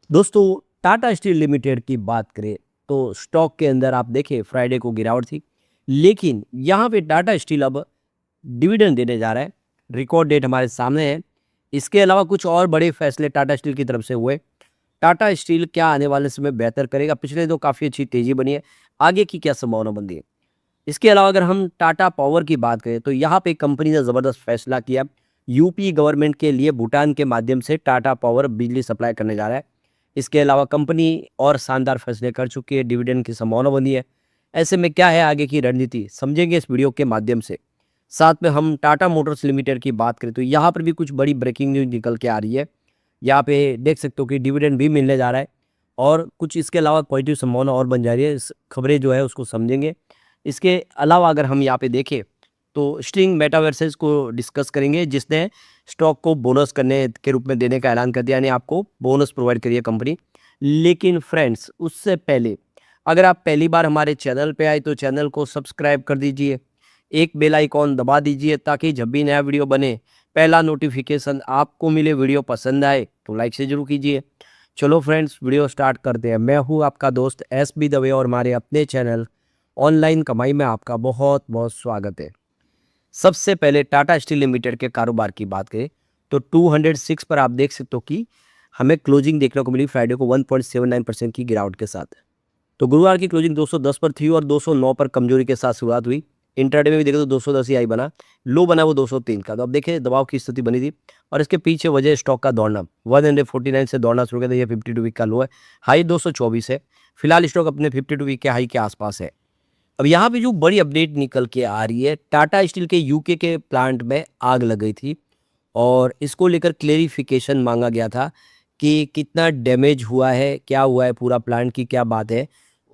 दोस्तों, Tata steel limited की बात करें तो स्टॉक के अंदर आप देखें फ्राइडे को गिरावट थी। लेकिन यहाँ पे टाटा स्टील अब डिविडेंड देने जा रहा है। रिकॉर्ड डेट हमारे सामने है। इसके अलावा कुछ और बड़े फैसले टाटा स्टील की तरफ से हुए। टाटा स्टील क्या आने वाले समय बेहतर करेगा? पिछले तो काफ़ी अच्छी तेज़ी बनी है, आगे की क्या संभावना बन रही है? इसके अलावा अगर हम टाटा पावर की बात करें तो यहाँ पे कंपनी ने ज़बरदस्त फैसला किया। यूपी गवर्नमेंट के लिए भूटान के माध्यम से टाटा पावर बिजली सप्लाई करने जा रहा है। इसके अलावा कंपनी और शानदार फैसले कर चुकी है, डिविडेंड की संभावना बनी है। ऐसे में क्या है आगे की रणनीति, समझेंगे इस वीडियो के माध्यम से। साथ में हम टाटा मोटर्स लिमिटेड की बात करें तो यहाँ पर भी कुछ बड़ी ब्रेकिंग न्यूज़ निकल के आ रही है। यहाँ पे देख सकते हो कि डिविडेंड भी मिलने जा रहा है और कुछ इसके अलावा पॉजिटिव संभावना और बन जा रही है। इस खबरें जो है उसको समझेंगे। इसके अलावा अगर हम यहाँ पे देखें तो स्टिंग मेटावर्सेस को डिस्कस करेंगे, जिसने स्टॉक को बोनस करने के रूप में देने का ऐलान कर दिया, यानी आपको बोनस प्रोवाइड करिए कंपनी। लेकिन फ्रेंड्स, उससे पहले अगर आप पहली बार हमारे चैनल पे आए तो चैनल को सब्सक्राइब कर दीजिए, एक बेल आइकॉन दबा दीजिए ताकि जब भी नया वीडियो बने पहला नोटिफिकेशन आपको मिले। वीडियो पसंद आए तो लाइक से जरूर कीजिए। चलो फ्रेंड्स, वीडियो स्टार्ट करते हैं। मैं हूँ आपका दोस्त SB दवे और हमारे अपने चैनल ऑनलाइन कमाई में आपका बहुत बहुत स्वागत है। सबसे पहले टाटा स्टील लिमिटेड के कारोबार की बात करें तो 206 पर आप देख सकते हो कि हमें क्लोजिंग देखने को मिली फ्राइडे को 1.79% की गिरावट के साथ। तो गुरुवार की क्लोजिंग 210 पर थी और 209 पर कमजोरी के साथ शुरुआत हुई। इंट्राडे में भी देखें तो 210 ही आई बना, लो बना वो 203 का। तो अब देखें दबाव की स्थिति बनी थी और इसके पीछे वजह स्टॉक का दौड़ना 149 से दौड़ना शुरू किया था। ये 52 वीक का लो है, हाई 224 है। फिलहाल स्टॉक अपने 52 वीक के हाई के आसपास है। अब यहाँ पे जो बड़ी अपडेट निकल के आ रही है, टाटा स्टील के यूके के प्लांट में आग लग गई थी और इसको लेकर क्लेरिफिकेशन मांगा गया था कि कितना डैमेज हुआ है, क्या हुआ है, पूरा प्लांट की क्या बात है।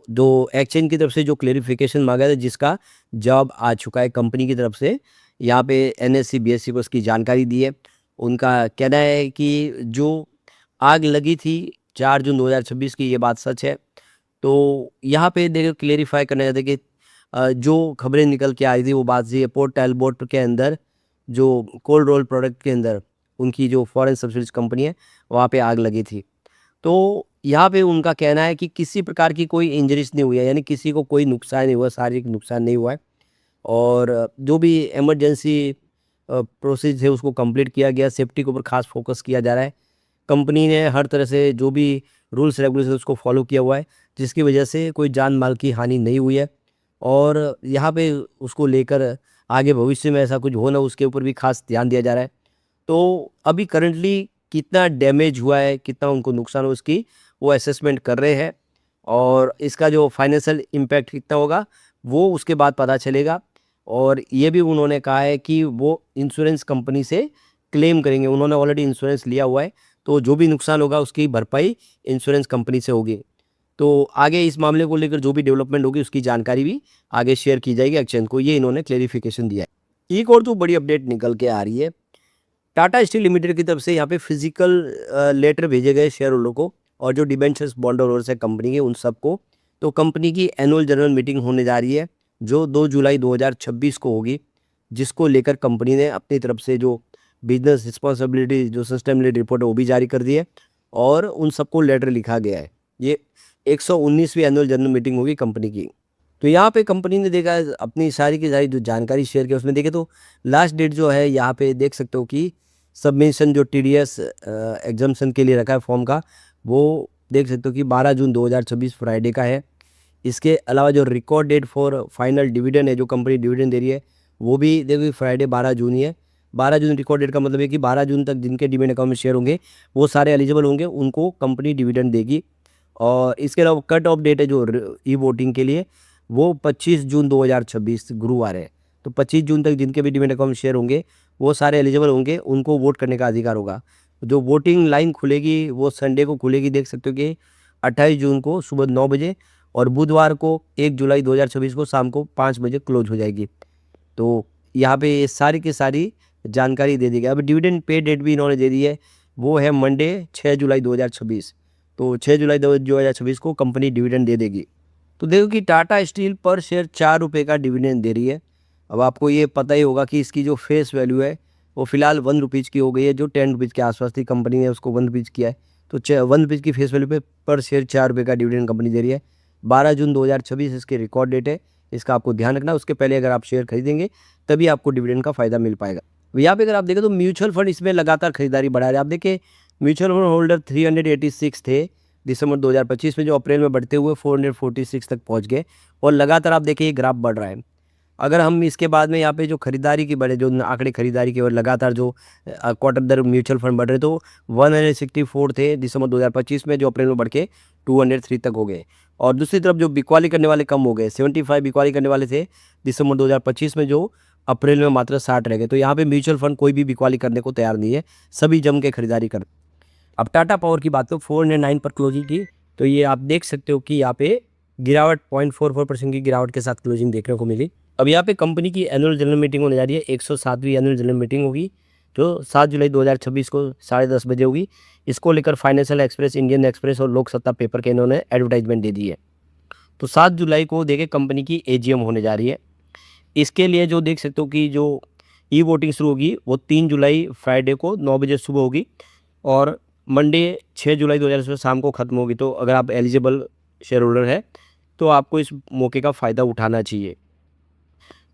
जो एक्सचेंज की तरफ से जो क्लेरिफिकेशन मांगा था, जिसका जवाब आ चुका है कंपनी की तरफ से। यहाँ पे NSE BSE को उसकी जानकारी दी है। उनका कहना है कि जो आग लगी थी 4 जून 2026 की, ये बात सच है। तो यहाँ पे देखो क्लेरिफाई करना चाहते हैं कि जो खबरें निकल के आ रही थी वो बात सही है। पोर्ट टैलबोट के अंदर जो कोल्ड रोल प्रोडक्ट के अंदर उनकी जो फॉरेन सब्सिडीज कंपनी है वहाँ पे आग लगी थी। तो यहाँ पे उनका कहना है कि किसी प्रकार की कोई इंजरीज नहीं हुई है, यानी किसी को कोई नुकसान नहीं हुआ, शारीरिक नुकसान नहीं हुआ है। और जो भी इमरजेंसी प्रोसेस है उसको कंप्लीट किया गया। सेफ्टी के ऊपर खास फोकस किया जा रहा है। कंपनी ने हर तरह से जो भी रूल्स रेगुलेशन उसको फॉलो किया हुआ है, जिसकी वजह से कोई जान माल की हानि नहीं हुई है। और यहाँ पे उसको लेकर आगे भविष्य में ऐसा कुछ हो ना, उसके ऊपर भी खास ध्यान दिया जा रहा है। तो अभी करंटली कितना डैमेज हुआ है, कितना उनको नुकसान हुआ, उसकी वो असेसमेंट कर रहे हैं। और इसका जो फाइनेंशियल इम्पैक्ट कितना होगा वो उसके बाद पता चलेगा। और ये भी उन्होंने कहा है कि वो इंश्योरेंस कंपनी से क्लेम करेंगे। उन्होंने ऑलरेडी इंश्योरेंस लिया हुआ है, तो जो भी नुकसान होगा उसकी भरपाई इंश्योरेंस कंपनी से होगी। तो आगे इस मामले को लेकर जो भी डेवलपमेंट होगी उसकी जानकारी भी आगे शेयर की जाएगी एक्सचेंज को, ये इन्होंने क्लेरिफिकेशन दिया है। एक और तो बड़ी अपडेट निकल के आ रही है, टाटा स्टील लिमिटेड की तरफ से यहाँ पे फिजिकल लेटर भेजे गए शेयर होल्डर को और जो डिबेंचर्स बॉन्ड होल्डर्स है कंपनी के, उन सबको। तो कंपनी की एनुअल जनरल मीटिंग होने जा रही है जो 2 जुलाई 2026 को होगी, जिसको लेकर कंपनी ने अपनी तरफ से जो बिजनेस रिस्पॉन्सिबिलिटी, जो सस्टेनेबिलिटी रिपोर्ट है वो भी जारी कर दी है और उन सबको लेटर लिखा गया है। ये 119वीं एनुअल जनरल मीटिंग होगी कंपनी की। तो यहाँ पे कंपनी ने देखा अपनी सारी की सारी जो जानकारी शेयर की, उसमें देखे तो लास्ट डेट जो है यहाँ पे देख सकते हो कि सबमिशन जो TDS एग्जाम्शन के लिए रखा है फॉर्म का, वो देख सकते हो कि 12 जून 2026 फ्राइडे का है। इसके अलावा जो record date for final dividend है, जो कंपनी डिविडेंड दे रही है, वो भी देखिए फ्राइडे 12 जून ही है। 12 जून रिकॉर्ड डेट का मतलब है कि 12 जून तक जिनके डिविडेंड अकाउंट में शेयर होंगे वो सारे एलिजिबल होंगे, उनको कंपनी डिविडेंड देगी। और इसके अलावा कट ऑफ डेट है जो ई वोटिंग के लिए, वो 25 जून 2026 गुरुवार है। तो 25 जून तक जिनके भी डिमेट अकाउंट शेयर होंगे वो सारे एलिजिबल होंगे, उनको वोट करने का अधिकार होगा। जो वोटिंग लाइन खुलेगी वो संडे को खुलेगी, देख सकते हो कि 28 जून को सुबह 9 बजे और बुधवार को 1 जुलाई 2026 को शाम को 5 बजे क्लोज हो जाएगी। तो यहाँ पे ये सारी की सारी जानकारी दे दी गई। अब डिविडेंड पे डेट भी इन्होंने दे दी है, वो है मंडे 6 जुलाई 2026। तो 6 जुलाई 2026 को कंपनी डिविडेंड दे देगी। तो देखो कि टाटा स्टील पर शेयर 4 रुपये का डिविडेंड दे रही है। अब आपको ये पता ही होगा कि इसकी जो फेस वैल्यू है वो फिलहाल 1 रुपीज़ की हो गई है, जो 10 रुपीज़ के आसपास थी। कंपनी ने उसको 1 रुपीज़ किया है। तो 1 रुपये की फेस वैल्यू पे पर शेयर 4 रुपये का डिविडेंड कंपनी दे रही है। 12 जून 2026 इसकी रिकॉर्ड डेट है, इसका आपको ध्यान रखना। उसके पहले अगर आप शेयर खरीदेंगे तभी आपको डिविडेंड का फ़ायदा मिल पाएगा। यहाँ पे अगर आप देखें तो म्यूचुअल फंड इसमें लगातार खरीदारी बढ़ा रहे हैं। आप देखिए म्यूचुअल फंड होल्डर 386 थे दिसंबर 2025 में, जो अप्रैल में बढ़ते हुए 446 तक पहुँच गए और लगातार आप देखिए ये ग्राफ बढ़ रहा है। अगर हम इसके बाद में यहाँ पे जो खरीदारी की बढ़े, जो आंकड़े खरीदारी के और लगातार जो क्वार्टर दर म्यूचुअल फंड बढ़ रहे, तो 164 थे दिसंबर 2025 में, जो अप्रैल में बढ़ के 203 तक हो गए। और दूसरी तरफ जो बिकवाली करने वाले कम हो गए, 75 बिकवाली करने वाले थे दिसंबर 2025 में, जो अप्रैल में मात्र 60 रह गए। तो यहाँ पे म्यूचुअल फंड कोई भी बिकवाली करने को तैयार नहीं है, सभी जम के खरीदारी कर। अब टाटा पावर की बात तो 409 पर क्लोजिंग की, तो ये आप देख सकते हो कि यहाँ पे गिरावट 0.44% की गिरावट के साथ क्लोजिंग देखने को मिली। अब यहाँ पे कंपनी की एनुअल जनरल मीटिंग होने जा रही है, 107वीं एनुअल जनरल मीटिंग होगी, जो 7 जुलाई 2026 को 10:30 बजे होगी। इसको लेकर फाइनेंशियल एक्सप्रेस, इंडियन एक्सप्रेस और लोक सत्ता पेपर के इन्होंने एडवर्टाइजमेंट दे दी है। तो 7 जुलाई को देखिए कंपनी की एजीएम होने जा रही है। इसके लिए जो देख सकते हो कि जो ई वोटिंग शुरू होगी वो 3 जुलाई फ्राइडे को 9 बजे सुबह होगी और मंडे 6 जुलाई 2026 शाम को ख़त्म होगी। तो अगर आप एलिजिबल शेयर होल्डर है तो आपको इस मौके का फ़ायदा उठाना चाहिए।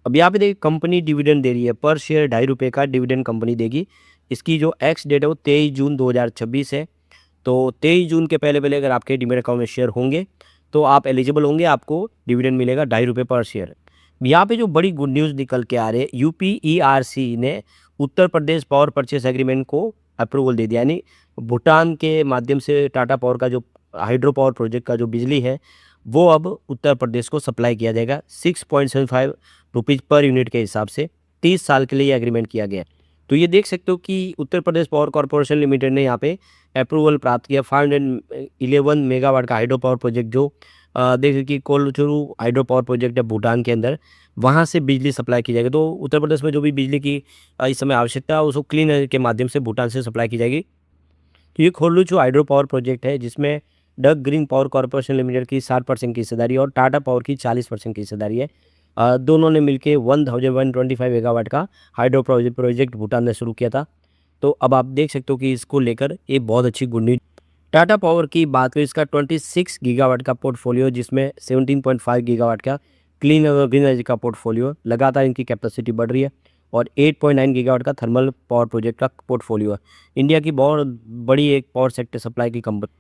अब यहाँ पे देखिए कंपनी डिविडेंड दे रही है, पर शेयर 2.5 रुपये का डिविडेंड कंपनी देगी। इसकी जो एक्स डेट है वो 23 जून 2026 है। तो 23 जून के पहले पहले अगर आपके डीमैट अकाउंट में शेयर होंगे तो आप एलिजिबल होंगे, आपको डिविडेंड मिलेगा 2.5 रुपये पर शेयर। यहाँ पे जो बड़ी गुड न्यूज़ निकल के आ रहे हैं, यूपीईआरसी ने Uttar Pradesh power purchase agreement को अप्रूवल दे दिया, यानी भूटान के माध्यम से टाटा पावर का जो हाइड्रो पावर प्रोजेक्ट का जो बिजली है वो अब उत्तर प्रदेश को सप्लाई किया जाएगा 6.75 रुपीज़ पर यूनिट के हिसाब से। 30 साल के लिए ये एग्रीमेंट किया गया है। तो ये देख सकते हो कि Uttar Pradesh power corporation limited ने यहाँ पे अप्रूवल प्राप्त किया 511 मेगावाट का हाइड्रो पावर प्रोजेक्ट, जो देखिए कि कोलचुरू हाइड्रो पावर प्रोजेक्ट है भूटान के अंदर, वहाँ से बिजली सप्लाई की जाएगी। तो उत्तर प्रदेश में जो भी बिजली की इस समय आवश्यकता है उसको क्लीन एनर्जी के माध्यम से भूटान से सप्लाई की जाएगी। तो ये कोलचुरू हाइड्रो पावर प्रोजेक्ट है जिसमें duck green power corporation limited की 60% की हिस्सेदारी और टाटा पावर की 40% की हिस्सेदारी है। दोनों ने मिलकर 1125 मेगावाट का हाइड्रो प्रोजेक्ट भूटान ने शुरू किया था। तो अब आप देख सकते हो कि इसको लेकर ये बहुत अच्छी गुड न्यूज। टाटा पावर की बात करें, इसका 26 गीगावाट का पोर्टफोलियो, जिसमें 17.5 गीगावाट का क्लीन और ग्रीन एनर्जी का पोर्टफोलियो, लगातार इनकी कैपेसिटी बढ़ रही है और 8.9 गीगावाट का थर्मल पावर प्रोजेक्ट का पोर्टफोलियो है। इंडिया की बहुत बड़ी एक पावर सेक्टर सप्लाई की कंपनी,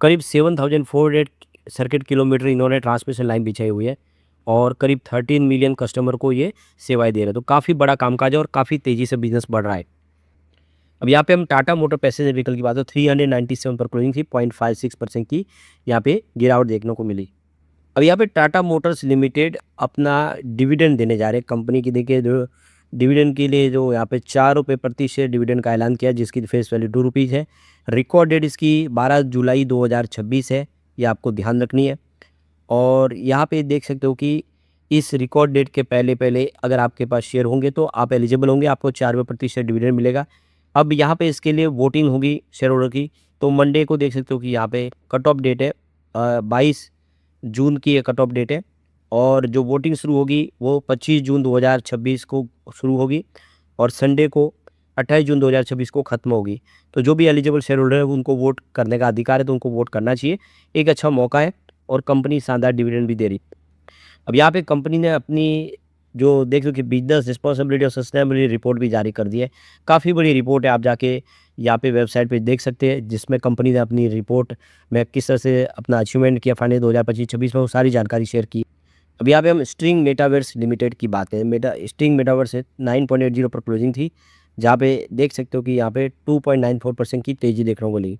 करीब 7400 सर्किट किलोमीटर इन्होंने ट्रांसमिशन लाइन बिछाई हुई है और करीब 13 मिलियन कस्टमर को ये सेवाएं दे रहे हैं। तो काफ़ी बड़ा कामकाज है और काफ़ी तेज़ी से बिजनेस बढ़ रहा है। अब यहाँ पे हम टाटा मोटर पैसेंजर व्हीकल की बात हो, 397 पर क्लोजिंग थी, 0.56% की यहाँ पे गिरावट देखने को मिली। अब यहाँ पे टाटा मोटर्स लिमिटेड अपना डिविडेंड देने जा रहे हैं कंपनी की। देखिए जो डिविडेंड के लिए जो यहाँ पे 4 रुपये प्रति शेयर डिविडेंड का ऐलान किया, जिसकी फेस वैल्यू 2 रुपीज़ है। रिकॉर्ड डेट इसकी 12 जुलाई 2026 है, ये आपको ध्यान रखनी है। और यहाँ पे देख सकते हो कि इस रिकॉर्ड डेट के पहले पहले अगर आपके पास शेयर होंगे तो आप एलिजिबल होंगे, आपको 4 रुपये प्रति शेयर डिविडेंड मिलेगा। अब यहाँ पे इसके लिए वोटिंग होगी शेयर होल्डर की, तो मंडे को देख सकते हो कि यहाँ पे कट ऑफ डेट है 22 जून की कट ऑफ डेट है और जो वोटिंग शुरू होगी वो 25 जून 2026 को शुरू होगी और संडे को 28 जून 2026 को ख़त्म होगी। तो जो भी एलिजिबल शेयर होल्डर है उनको वोट करने का अधिकार है, तो उनको वोट करना चाहिए। एक अच्छा मौका है और कंपनी शानदार डिविडेंड भी दे रही। अब यहाँ पे कंपनी ने अपनी जो देख लो कि बिजनेस रिस्पॉन्सिबिलिटी और सस्टेनेबिलिटी रिपोर्ट भी जारी कर दी है। काफ़ी बड़ी रिपोर्ट है, आप जाके यहाँ पे वेबसाइट पे देख सकते हैं, जिसमें कंपनी ने अपनी रिपोर्ट में किस तरह से अपना अचीवमेंट किया फाइनेंस 2025-26 में, वो सारी जानकारी शेयर की। अब यहाँ पे हम स्ट्रिंग मेटावर्स लिमिटेड की बात करें, स्ट्रिंग मेटावर्स 9.80 पर क्लोजिंग थी, जहाँ पे देख सकते हो कि यहाँ पे 2.94% की तेज़ी देखने को मिली।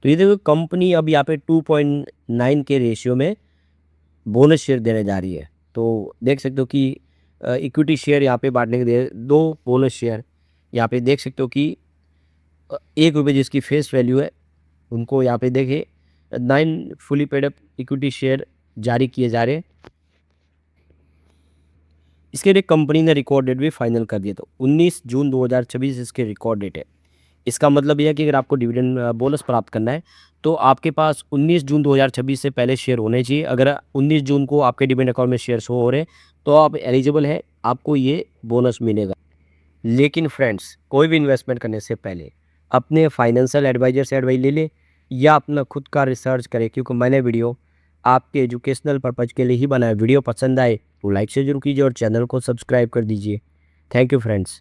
तो ये देखो कंपनी अब यहाँ पे 2.9 के रेशियो में बोनस शेयर देने जा रही है। तो देख सकते हो कि इक्विटी शेयर यहाँ पे बांटने के लिए 2 बोनस शेयर यहाँ पे देख सकते हो कि 1 रुपये जिसकी फेस वैल्यू है, उनको यहाँ पे देखिए 9 fully paid up equity share जारी किए जा रहे हैं। इसके लिए कंपनी ने रिकॉर्ड डेट भी फाइनल कर दिया, तो 19 जून 2026 इसके रिकॉर्ड डेट है। इसका मतलब यह है कि अगर आपको डिविडेंड बोनस प्राप्त करना है तो आपके पास 19 जून 2026 से पहले शेयर होने चाहिए। अगर 19 जून को आपके डिविडेंड अकाउंट में शेयर शो हो रहे हैं तो आप एलिजिबल है, आपको ये बोनस मिलेगा। लेकिन फ्रेंड्स, कोई भी इन्वेस्टमेंट करने से पहले अपने फाइनेंशियल एडवाइजर से एडवाइस ले लें या अपना खुद का रिसर्च करें, क्योंकि मैंने वीडियो आपके एजुकेशनल पर्पज़ के लिए ही बनाया। वीडियो पसंद आए तो लाइक से जरूर कीजिए और चैनल को सब्सक्राइब कर दीजिए। Thank you friends.